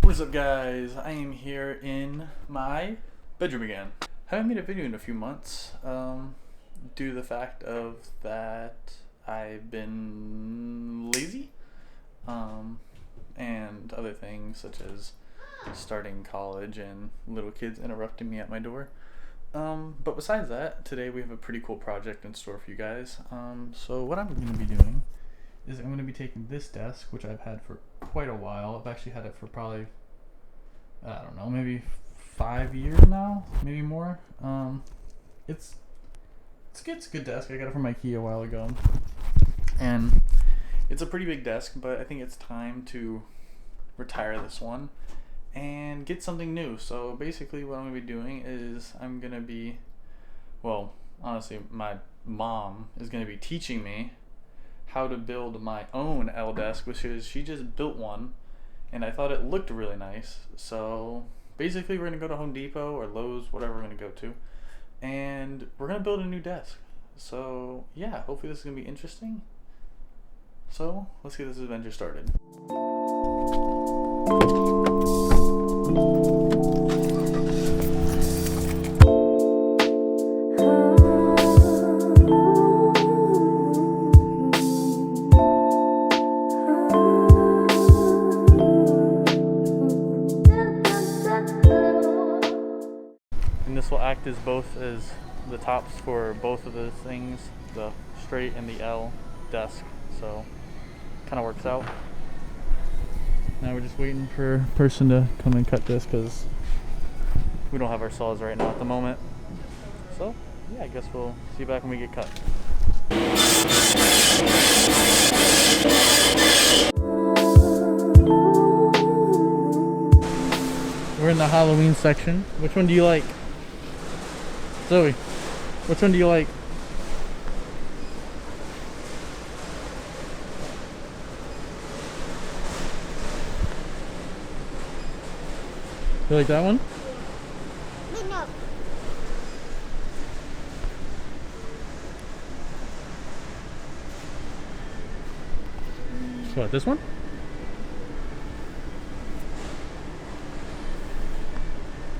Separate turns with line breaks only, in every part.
What's up guys, I am here in my bedroom again. Haven't made a video in a few months due to the fact of that I've been lazy and other things such as starting college and little kids interrupting me at my door. But besides that, today we have a pretty cool project in store for you guys. So what I'm going to be doing is I'm going to be taking this desk, which I've had for quite a while. I've actually had it for probably, I don't know, maybe 5 years now, maybe more. It's a good desk. I got it from IKEA a while ago, and it's a pretty big desk. But I think it's time to retire this one and get something new. So basically, what I'm gonna be doing is honestly, my mom is gonna be teaching me how to build my own L desk, which is she just built one, and I thought it looked really nice. So basically, we're gonna go to Home Depot or Lowe's, whatever we're gonna go to, and we're gonna build a new desk. So yeah, hopefully this is gonna be interesting. So let's get this adventure started. And this will act as both as the tops for both of the things, the straight and the L desk. So kind of works out. Now we're just waiting for a person to come and cut this because we don't have our saws right now at the moment. So yeah, I guess we'll see you back when we get cut. We're in the Halloween section. Which one do you like? Zoe, which one do you like? You like that one?
No.
What, this one?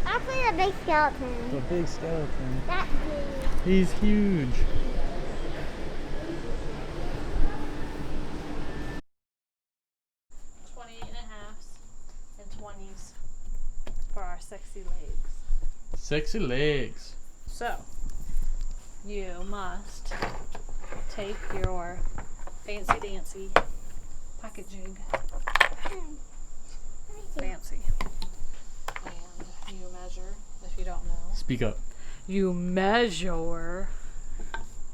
Actually, the big skeleton.
The big skeleton.
That big.
He's huge.
And 20s for our sexy legs.
Sexy legs.
So, you must take your fancy dancy pocket jig. Fancy. And you measure, if you don't know.
Speak up.
You measure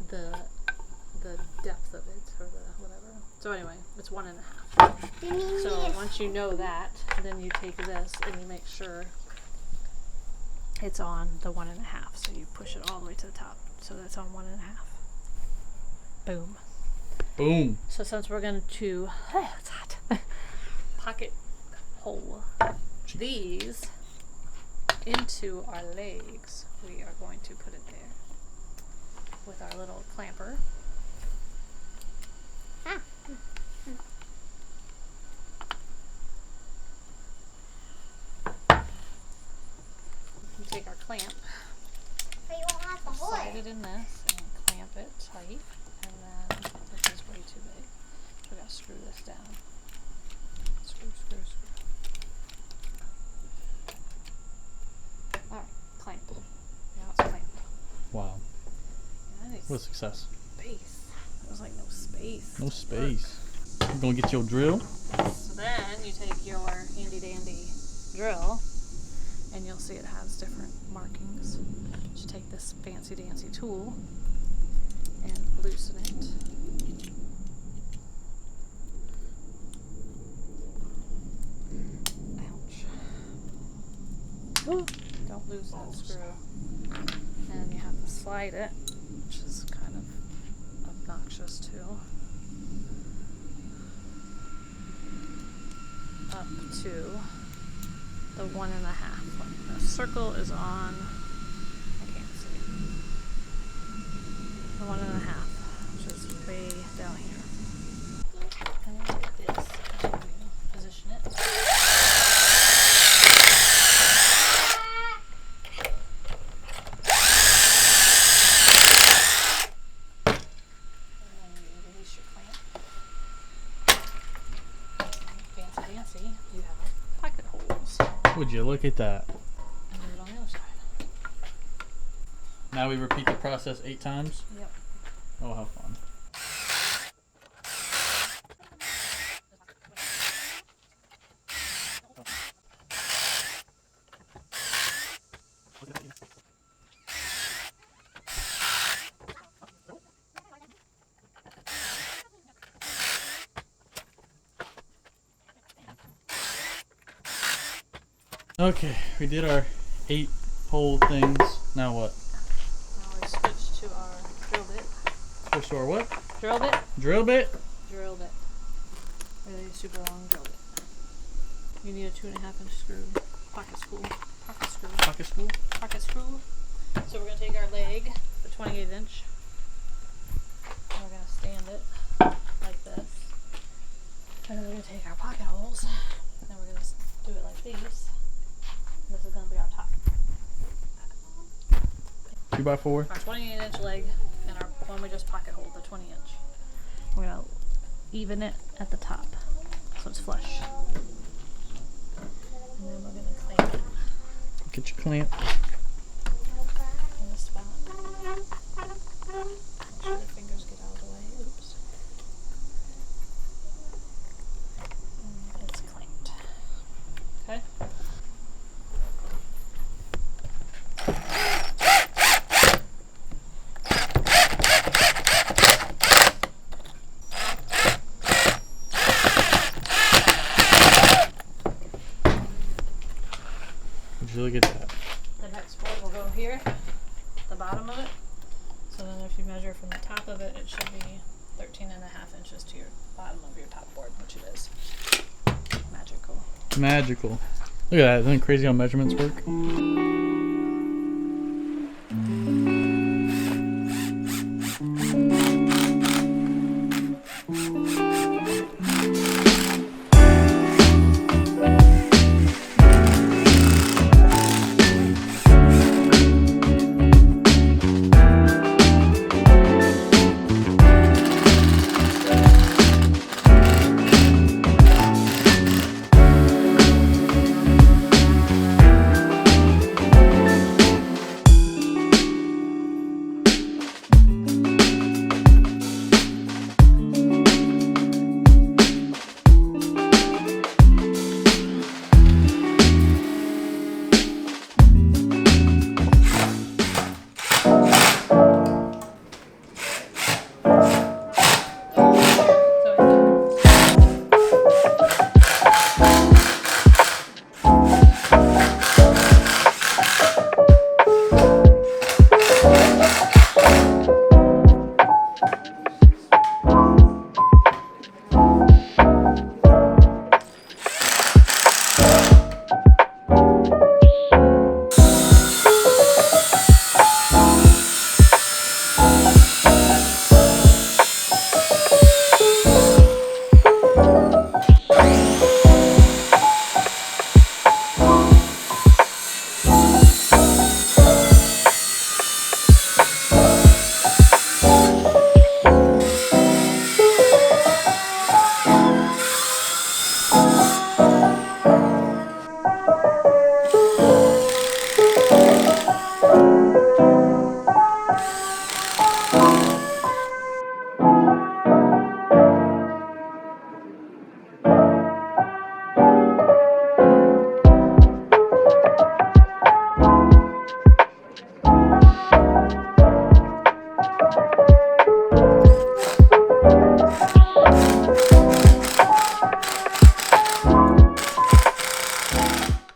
the depth of it, or the whatever. So anyway, it's 1.5. So once you know that, then you take this and you make sure it's on the 1.5. So you push it all the way to the top. So that's on 1.5. Boom.
Boom.
So since we're going to it's hot, pocket hole these into our legs, we are going to put it there with our little clamper. You take our clamp,
But you won't have to hold
slide
it.
it in this, and clamp it tight, and then this is way too big. So we gotta screw this down. Screw. Alright, clamp. Now it's clamped.
Wow.
Nice.
What a success.
Space. There was like no space.
No space. You gonna get your drill?
So then you take your handy dandy drill, and you'll see it has different markings. You take this fancy dancy tool and loosen it. Ouch. Don't lose that screw. And you have to slide it, which is kind of obnoxious too. Up to the 1.5 one. The circle is on, I can't see, the 1.5, which is way down here. And then take this, and position it. fancy, you have pocket holes.
Would you look at that?
And do it on the other side.
Now we repeat the process 8 times?
Yep.
Oh, how fun. Okay, we did our 8 hole things. Now what?
Now we switch to our drill bit.
Switch to our what?
Drill bit?
Drill bit?
Drill bit. Really super long drill bit. You need a 2.5-inch screw. Pocket screw. Pocket screw.
Pocket screw?
Pocket screw. So we're going to take our leg, the 28-inch, and we're going to stand it like this. And then we're going to take our pocket holes, and we're going to do it like these. And this is going to be our top.
2x4?
Our 28-inch leg and our one we just pocket hold, the 20-inch. We're going to even it at the top so it's flush. And then we're going to clamp it
Get your clamp.
in the spot. Make sure the fingers get out of the way. Oops. And it's clamped. Okay?
Would you look at that?
The next board will go here, the bottom of it. So then if you measure from the top of it, it should be 13.5 inches to your bottom of your top board, which it is. Magical.
Magical. Look at that. Isn't it crazy how measurements work?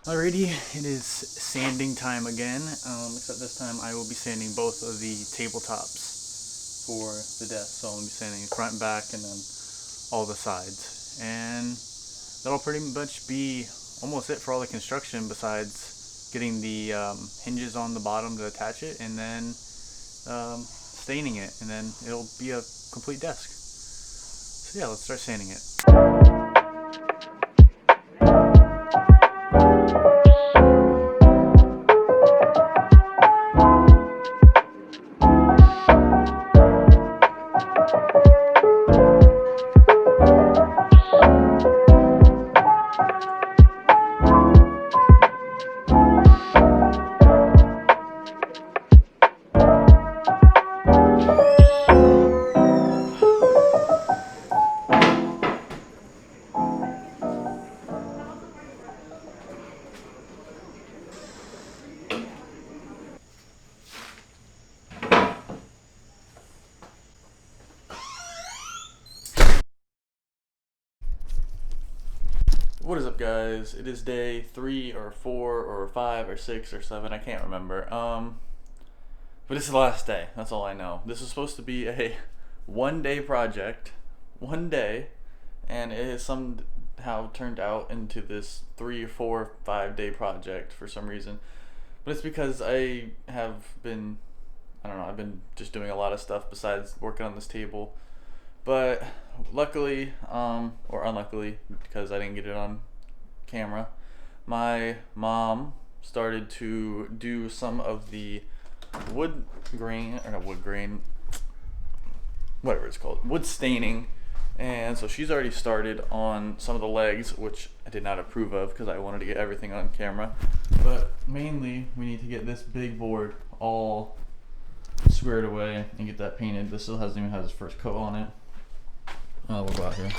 Alrighty, it is sanding time again, except this time I will be sanding both of the tabletops for the desk. So I'll be sanding front and back and then all the sides. And that'll pretty much be almost it for all the construction, besides getting the hinges on the bottom to attach it and then staining it, and then it'll be a complete desk. So yeah, let's start sanding it. What is up, guys? It is day 3 or 4 or 5 or 6 or 7. I can't remember. But this is the last day. That's all I know. This is supposed to be a 1-day project, 1 day, and it has somehow turned out into this 3 or 4 or 5-day project for some reason. But it's because I have been, I don't know, I've been just doing a lot of stuff besides working on this table. But luckily, or unluckily, because I didn't get it on camera, my mom started to do some of the wood staining, and so she's already started on some of the legs, which I did not approve of because I wanted to get everything on camera. But mainly, we need to get this big board all squared away and get that painted. This still hasn't even had its first coat on it. We'll go out here.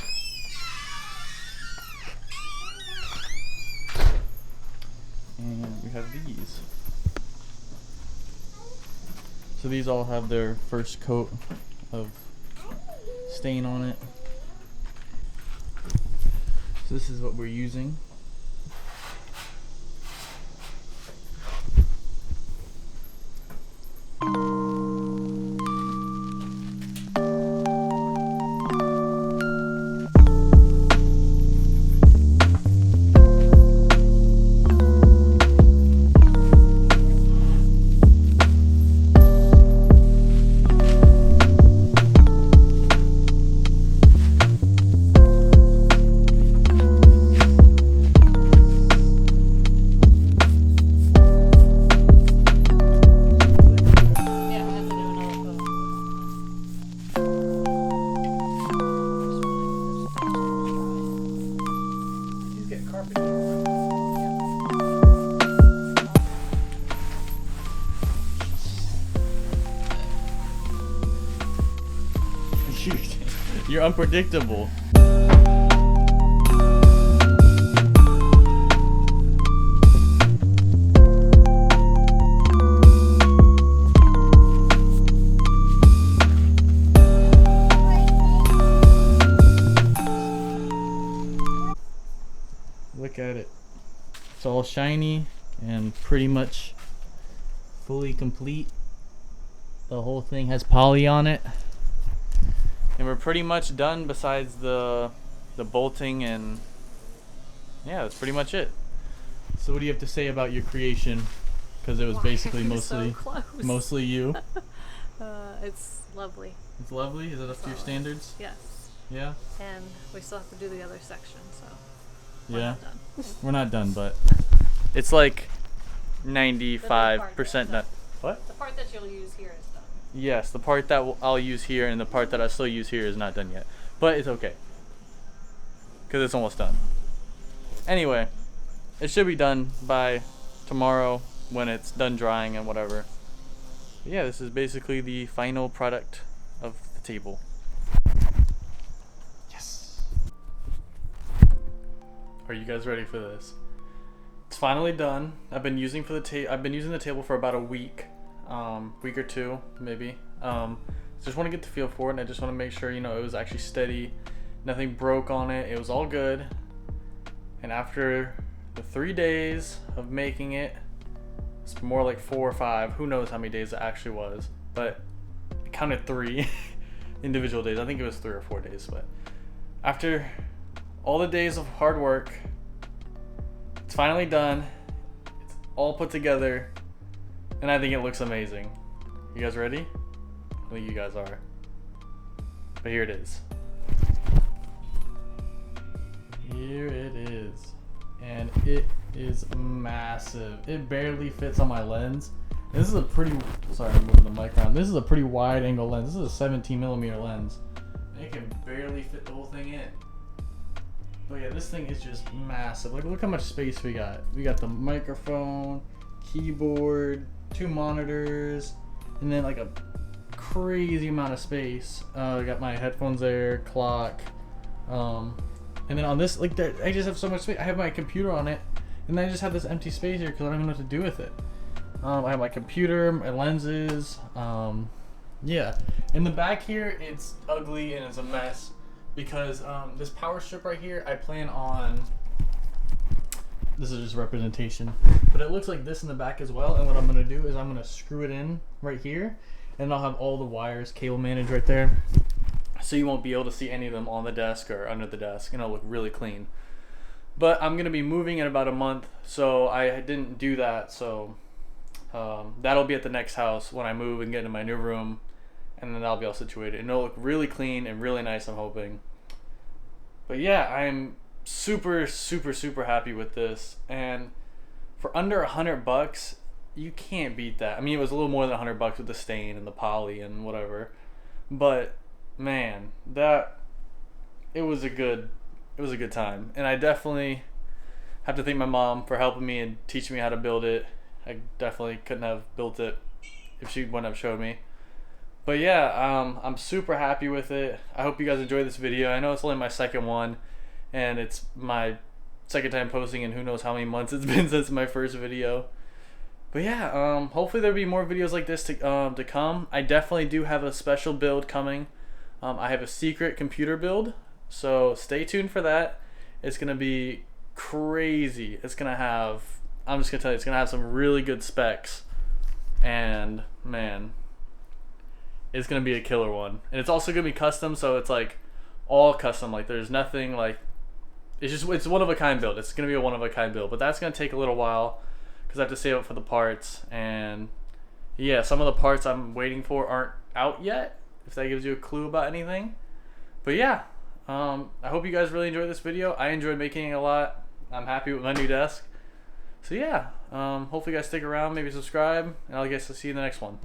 And we have these. So these all have their first coat of stain on it. So this is what we're using. You're unpredictable. Look at it. It's all shiny and pretty much fully complete. The whole thing has poly on it. And we're pretty much done besides the bolting, and yeah, that's pretty much it. So what do you have to say about your creation? Because it was basically mostly you.
It's lovely.
It's lovely? Is it up to your standards?
Yes.
Yeah?
And we still have to do the other section, so we're
yeah.
not done.
We're not done, but it's like 95% done. What?
The part that you'll use here is done.
Yes, the part that I'll use here and the part that I still use here is not done yet. But it's okay. Because it's almost done. Anyway, it should be done by tomorrow when it's done drying and whatever. But yeah, this is basically the final product of the table. Yes. Are you guys ready for this? It's finally done. I've been using the table for about a week. Week or two, maybe. Just want to get the feel for it, and I just want to make sure, you know, it was actually steady. Nothing broke on it. It was all good. And after the 3 days of making it, it's more like 4 or 5. Who knows how many days it actually was, but I counted 3 individual days. I think it was 3 or 4 days, but after all the days of hard work, it's finally done. It's all put together. And I think it looks amazing. You guys ready? I think you guys are. But here it is. Here it is. And it is massive. It barely fits on my lens. And this is a pretty, sorry, I'm moving the mic around. This is a pretty wide angle lens. This is a 17mm lens. And it can barely fit the whole thing in. But yeah, this thing is just massive. Like, look how much space we got. We got the microphone, keyboard, 2 monitors, and then like a crazy amount of space. I got my headphones there, clock, and then on this, like, I just have so much space. I have my computer on it, and then I just have this empty space here because I don't even know what to do with it. I have my computer, my lenses, yeah. In the back here, it's ugly and it's a mess because this power strip right here, I plan on this is just representation. But it looks like this in the back as well. And what I'm gonna do is I'm gonna screw it in right here, and I'll have all the wires cable managed right there. So you won't be able to see any of them on the desk or under the desk, and it'll look really clean. But I'm gonna be moving in about a month, so I didn't do that. So that'll be at the next house when I move and get into my new room, and then that'll be all situated. And it'll look really clean and really nice, I'm hoping. But yeah, I'm super, super, super happy with this. And for under $100, you can't beat that. I mean, it was a little more than $100 with the stain and the poly and whatever. But man, it was a good time. And I definitely have to thank my mom for helping me and teaching me how to build it. I definitely couldn't have built it if she wouldn't have showed me. But yeah, I'm super happy with it. I hope you guys enjoyed this video. I know it's only my second one, and it's my second time posting in who knows how many months it's been since my first video. But yeah, hopefully there'll be more videos like this to come. I definitely do have a special build coming. I have a secret computer build, so stay tuned for that. It's gonna be crazy. It's gonna have, I'm just gonna tell you, it's gonna have some really good specs, and man, it's gonna be a killer one. And it's also gonna be custom, so it's like all custom. Like there's nothing like, it's one of a kind build. It's gonna be a one of a kind build, but that's gonna take a little while because I have to save up for the parts. And yeah, some of the parts I'm waiting for aren't out yet, if that gives you a clue about anything. But yeah, I hope you guys really enjoyed this video. I enjoyed making it a lot. I'm happy with my new desk. So yeah, hopefully you guys stick around, maybe subscribe, and I'll guess to see you in the next one.